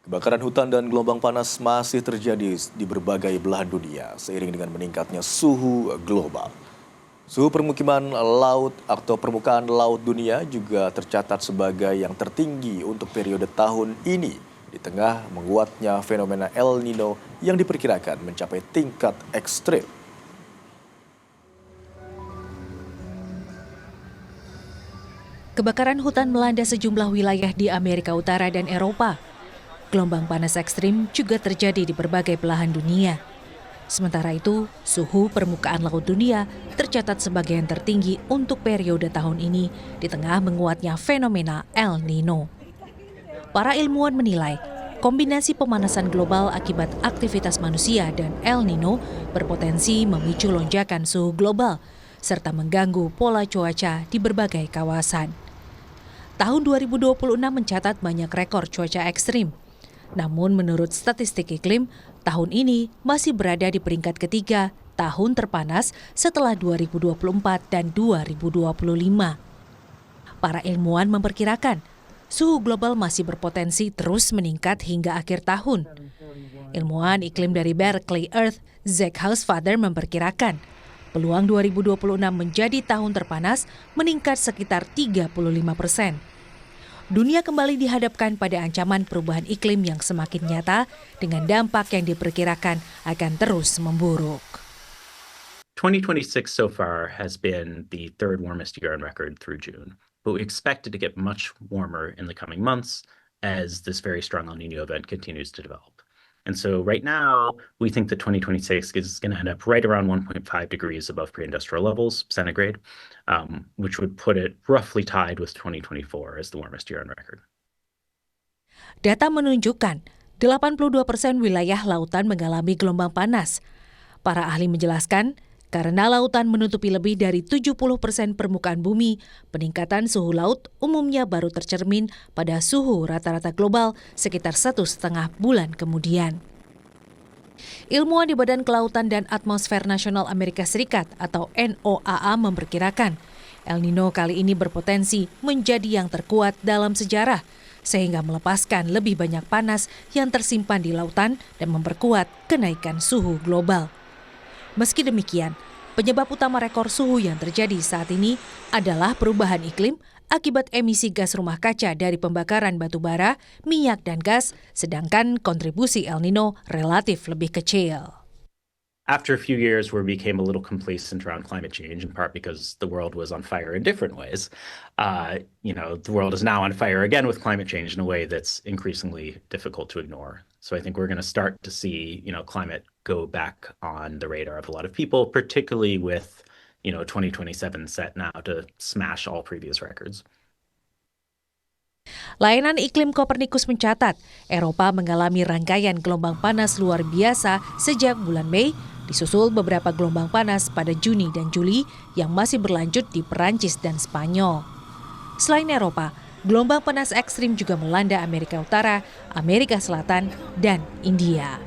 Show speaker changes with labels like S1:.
S1: Kebakaran hutan dan gelombang panas masih terjadi di berbagai belahan dunia seiring dengan meningkatnya suhu global. Suhu permukiman laut atau permukaan laut dunia juga tercatat sebagai yang tertinggi untuk periode tahun ini di tengah menguatnya fenomena El Nino yang diperkirakan mencapai tingkat ekstrim.
S2: Kebakaran hutan melanda sejumlah wilayah di Amerika Utara dan Eropa. Gelombang panas ekstrim juga terjadi di berbagai belahan dunia. Sementara itu, suhu permukaan laut dunia tercatat sebagai yang tertinggi untuk periode tahun ini di tengah menguatnya fenomena El Nino. Para ilmuwan menilai, kombinasi pemanasan global akibat aktivitas manusia dan El Nino berpotensi memicu lonjakan suhu global serta mengganggu pola cuaca di berbagai kawasan. Tahun 2026 mencatat banyak rekor cuaca ekstrim. Namun menurut statistik iklim, tahun ini masih berada di peringkat ketiga tahun terpanas setelah 2024 dan 2025. Para ilmuwan memperkirakan suhu global masih berpotensi terus meningkat hingga akhir tahun. Ilmuwan iklim dari Berkeley Earth, Zach Hausfather memperkirakan peluang 2026 menjadi tahun terpanas meningkat sekitar 35%. Dunia kembali dihadapkan pada ancaman perubahan iklim yang semakin nyata dengan dampak yang diperkirakan akan terus memburuk.
S3: 2026 so far has been the third warmest year on record through June, but we expect it to get much warmer in the coming months as this very strong El Nino event continues to develop. And so right now, we think that 2026 is going to end up right around 1.5 degrees above pre-industrial levels, centigrade, which would put it roughly tied with 2024 as the warmest year on record.
S2: Data menunjukkan 82% wilayah lautan mengalami gelombang panas. Para ahli menjelaskan, karena lautan menutupi lebih dari 70% permukaan bumi, peningkatan suhu laut umumnya baru tercermin pada suhu rata-rata global sekitar 1,5 bulan kemudian. Ilmuwan di Badan Kelautan dan Atmosfer Nasional Amerika Serikat atau NOAA memperkirakan El Nino kali ini berpotensi menjadi yang terkuat dalam sejarah, sehingga melepaskan lebih banyak panas yang tersimpan di lautan dan memperkuat kenaikan suhu global. Meski demikian, penyebab utama rekor suhu yang terjadi saat ini adalah perubahan iklim akibat emisi gas rumah kaca dari pembakaran batu bara, minyak, dan gas, sedangkan kontribusi El Nino relatif lebih kecil.
S3: After a few years where we became a little complacent around climate change, in part because the world was on fire in different ways, the world is now on fire again with climate change in a way that's increasingly difficult to ignore. So I think we're going to start to see, climate go back on the radar of a lot of people, particularly with, 2027 set now to smash all previous records.
S2: Layanan iklim Kopernikus mencatat, Eropa mengalami rangkaian gelombang panas luar biasa sejak bulan Mei, disusul beberapa gelombang panas pada Juni dan Juli yang masih berlanjut di Perancis dan Spanyol. Selain Eropa, gelombang panas ekstrim juga melanda Amerika Utara, Amerika Selatan, dan India.